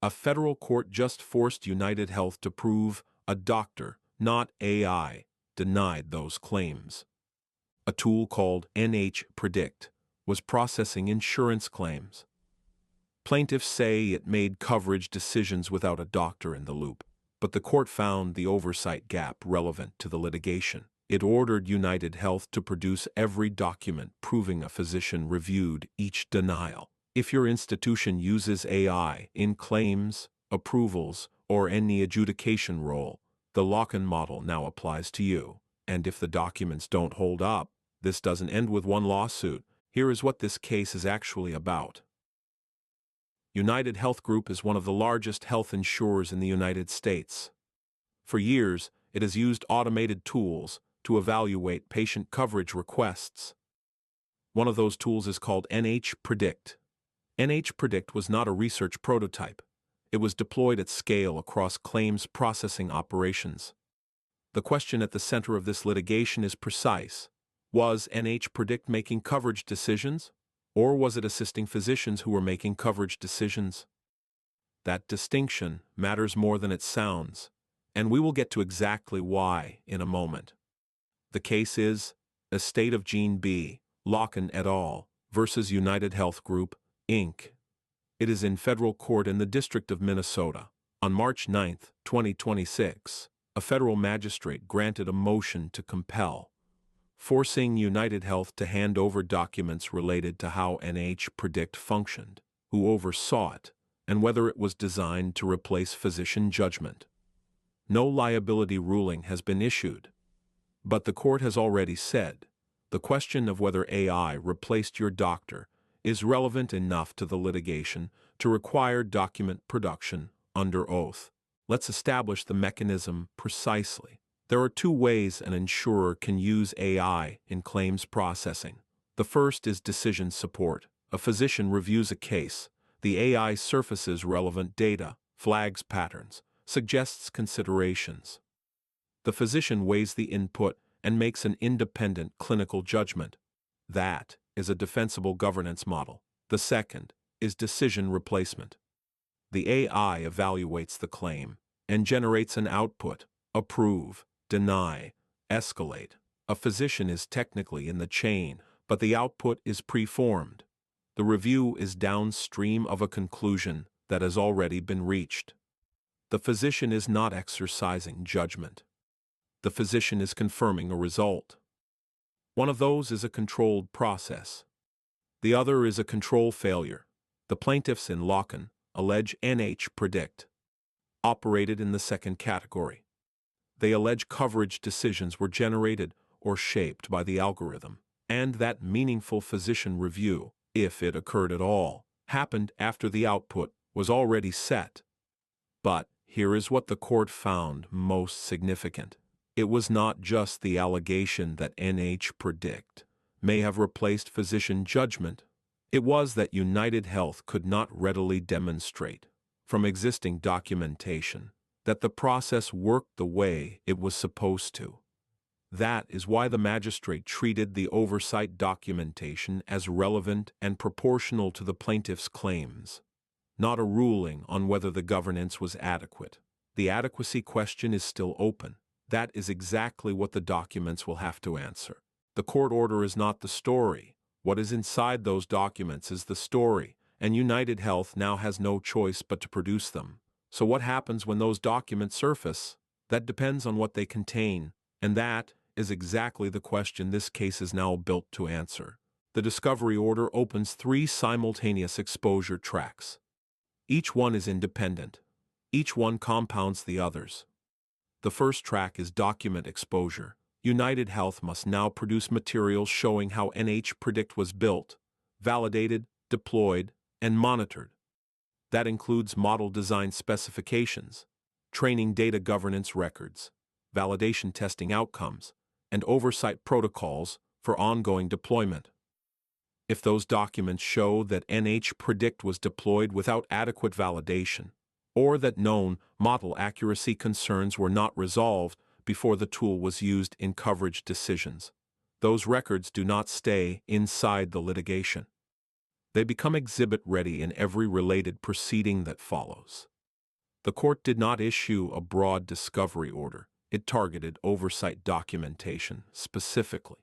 A federal court just forced UnitedHealth to prove a doctor, not AI, denied those claims. A tool called NH-Predict was processing insurance claims. Plaintiffs say it made coverage decisions without a doctor in the loop, but the court found the oversight gap relevant to the litigation. It ordered UnitedHealth to produce every document proving a physician reviewed each denial. If your institution uses AI in claims, approvals, or any adjudication role, the Lokken model now applies to you. And if the documents don't hold up, this doesn't end with one lawsuit. Here is what this case is actually about. UnitedHealth Group is one of the largest health insurers in the United States. For years, it has used automated tools to evaluate patient coverage requests. One of those tools is called NH-Predict. NH-Predict was not a research prototype. It was deployed at scale across claims processing operations. The question at the center of this litigation is precise. Was NH-Predict making coverage decisions, or was it assisting physicians who were making coverage decisions? That distinction matters more than it sounds, and we will get to exactly why in a moment. The case is Estate of Gene B. Lokken et al. Versus UnitedHealth Group, Inc. It is in federal court in the District of Minnesota. On March 9, 2026, a federal magistrate granted a motion to compel, forcing UnitedHealth to hand over documents related to how NH-Predict functioned, who oversaw it, and whether it was designed to replace physician judgment. No liability ruling has been issued, but the court has already said the question of whether AI replaced your doctor is relevant enough to the litigation to require document production under oath. Let's establish the mechanism precisely. There are two ways an insurer can use AI in claims processing. The first is decision support. A physician reviews a case. The AI surfaces relevant data, flags patterns, suggests considerations. The physician weighs the input and makes an independent clinical judgment. That is a defensible governance model. The second is decision replacement. The AI evaluates the claim and generates an output: approve, deny, escalate. A physician is technically in the chain, but the output is preformed. The review is downstream of a conclusion that has already been reached. The physician is not exercising judgment. The physician is confirming a result. One of those is a controlled process. The other is a control failure. The plaintiffs in Lokken allege NH-Predict operated in the second category. They allege coverage decisions were generated or shaped by the algorithm, and that meaningful physician review, if it occurred at all, happened after the output was already set. But here is what the court found most significant. It was not just the allegation that NH-Predict may have replaced physician judgment. It was that UnitedHealth could not readily demonstrate, from existing documentation, that the process worked the way it was supposed to. That is why the magistrate treated the oversight documentation as relevant and proportional to the plaintiff's claims, not a ruling on whether the governance was adequate. The adequacy question is still open. That is exactly what the documents will have to answer. The court order is not the story. What is inside those documents is the story, and UnitedHealth now has no choice but to produce them. So what happens when those documents surface? That depends on what they contain, and that is exactly the question this case is now built to answer. The discovery order opens 3 simultaneous exposure tracks. Each one is independent. Each one compounds the others. The first track is document exposure. UnitedHealth must now produce materials showing how NH-Predict was built, validated, deployed, and monitored. That includes model design specifications, training data governance records, validation testing outcomes, and oversight protocols for ongoing deployment. If those documents show that NH-Predict was deployed without adequate validation, or that known model accuracy concerns were not resolved before the tool was used in coverage decisions, those records do not stay inside the litigation. They become exhibit ready in every related proceeding that follows. The court did not issue a broad discovery order. It targeted oversight documentation specifically.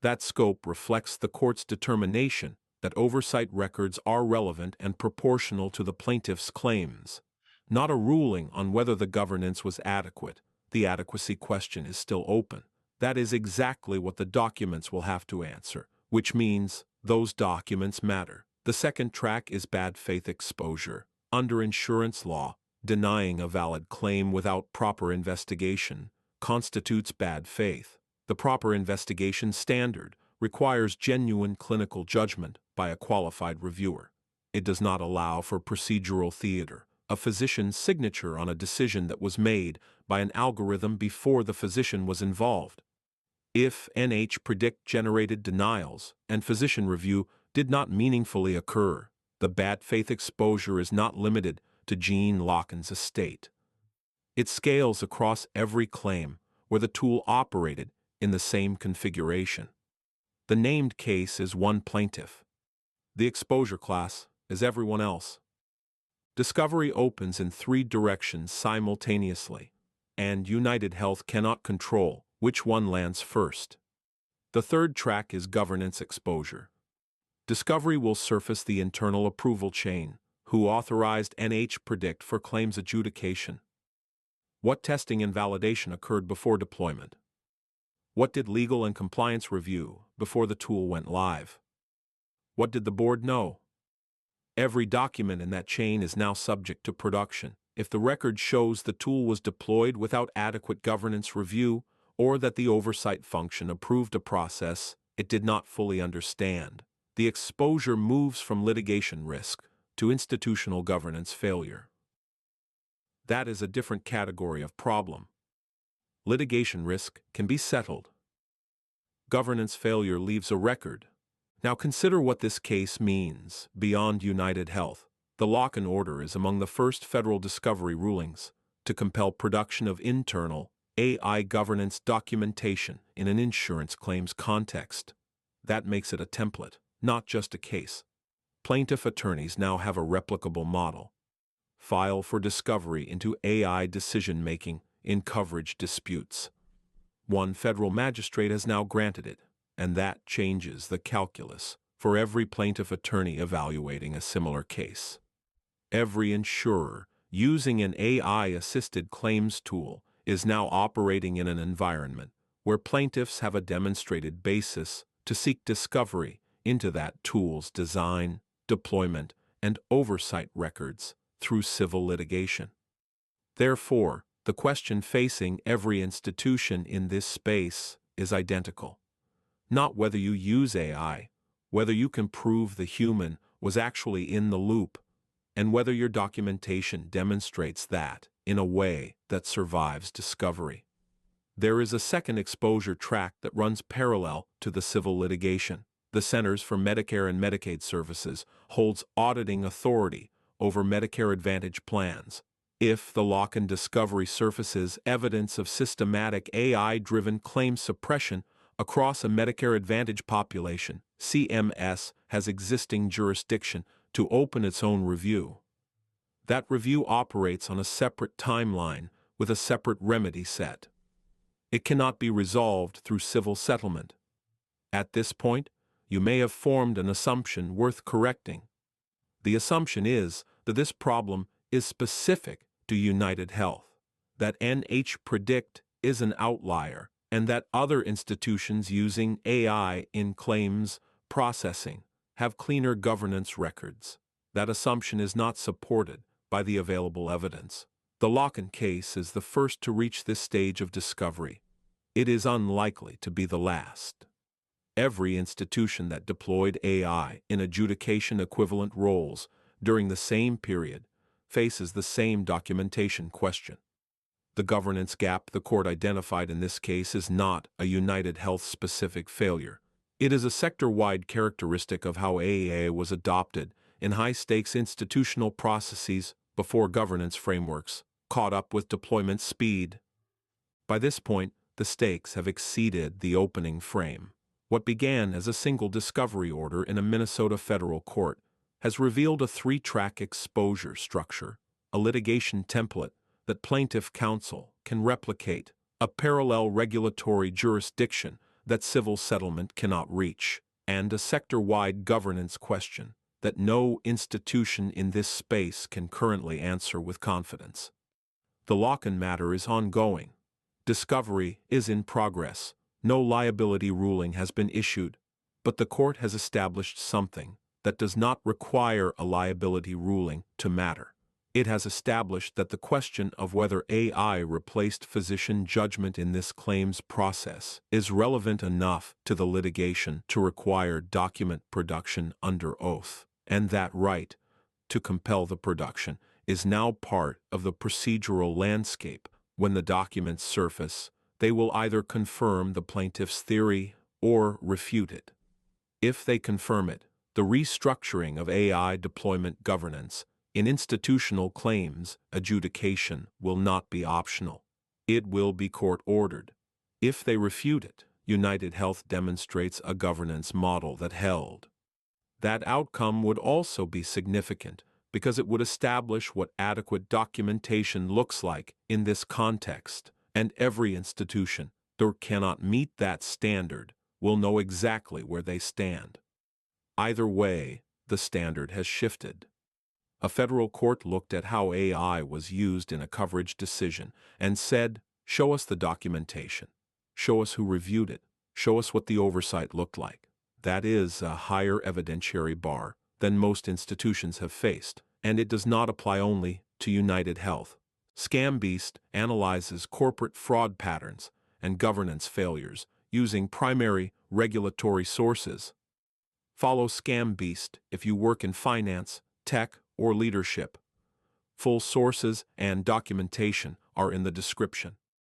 That scope reflects the court's determination that oversight records are relevant and proportional to the plaintiff's claims, not a ruling on whether the governance was adequate. The adequacy question is still open. That is exactly what the documents will have to answer, which means those documents matter. The second track is bad faith exposure. Under insurance law, denying a valid claim without proper investigation constitutes bad faith. The proper investigation standard requires genuine clinical judgment by a qualified reviewer. It does not allow for procedural theater, a physician's signature on a decision that was made by an algorithm before the physician was involved. If NH-predict generated denials and physician review did not meaningfully occur, the bad faith exposure is not limited to Gene Lokken's estate. It scales across every claim where the tool operated in the same configuration. The named case is one plaintiff. The exposure class is everyone else. Discovery opens in three directions simultaneously, and UnitedHealth cannot control which one lands first. The third track is governance exposure. Discovery will surface the internal approval chain. Who authorized NH-predict for claims adjudication? What testing and validation occurred before deployment? What did legal and compliance review before the tool went live? What did the board know? Every document in that chain is now subject to production. If the record shows the tool was deployed without adequate governance review, or that the oversight function approved a process it did not fully understand, the exposure moves from litigation risk to institutional governance failure. That is a different category of problem. Litigation risk can be settled. Governance failure leaves a record. Now consider what this case means beyond UnitedHealth. The Lokken order is among the first federal discovery rulings to compel production of internal AI governance documentation in an insurance claims context. That makes it a template, not just a case. Plaintiff attorneys now have a replicable model. File for discovery into AI decision-making in coverage disputes. One federal magistrate has now granted it, and that changes the calculus for every plaintiff attorney evaluating a similar case. Every insurer using an AI-assisted claims tool is now operating in an environment where plaintiffs have a demonstrated basis to seek discovery into that tool's design, deployment, and oversight records through civil litigation. Therefore, the question facing every institution in this space is identical. Not whether you use AI, whether you can prove the human was actually in the loop, and whether your documentation demonstrates that in a way that survives discovery. There is a second exposure track that runs parallel to the civil litigation. The Centers for Medicare and Medicaid Services holds auditing authority over Medicare Advantage plans. If the Lokken discovery surfaces evidence of systematic AI-driven claim suppression across a Medicare Advantage population, CMS has existing jurisdiction to open its own review. That review operates on a separate timeline with a separate remedy set. It cannot be resolved through civil settlement. At this point, you may have formed an assumption worth correcting. The assumption is that this problem is specific to UnitedHealth, that NH-predict is an outlier, and that other institutions using AI in claims processing have cleaner governance records. That assumption is not supported by the available evidence. The Lokken case is the first to reach this stage of discovery. It is unlikely to be the last. Every institution that deployed AI in adjudication equivalent roles during the same period faces the same documentation question. The governance gap the court identified in this case is not a UnitedHealth-specific failure. It is a sector-wide characteristic of how AI was adopted in high-stakes institutional processes before governance frameworks caught up with deployment speed. By this point, the stakes have exceeded the opening frame. What began as a single discovery order in a Minnesota federal court has revealed a three-track exposure structure. a litigation template that plaintiff counsel can replicate, a parallel regulatory jurisdiction that civil settlement cannot reach, and a sector-wide governance question that no institution in this space can currently answer with confidence. The Lokken matter is ongoing. Discovery is in progress. No liability ruling has been issued, but the court has established something that does not require a liability ruling to matter. It has established that the question of whether AI replaced physician judgment in this claims process is relevant enough to the litigation to require document production under oath, and that right to compel the production is now part of the procedural landscape. When the documents surface, they will either confirm the plaintiff's theory or refute it. If they confirm it, the restructuring of AI deployment governance in institutional claims adjudication will not be optional. It will be court-ordered. If they refute it, UnitedHealth demonstrates a governance model that held. That outcome would also be significant because it would establish what adequate documentation looks like in this context, and every institution that cannot meet that standard will know exactly where they stand. Either way, the standard has shifted. A federal court looked at how AI was used in a coverage decision and said, "Show us the documentation. Show us who reviewed it. Show us what the oversight looked like." That is a higher evidentiary bar than most institutions have faced, and it does not apply only to UnitedHealth. ScamBeast analyzes corporate fraud patterns and governance failures using primary regulatory sources. Follow ScamBeast if you work in finance, tech, or leadership. Full sources and documentation are in the description.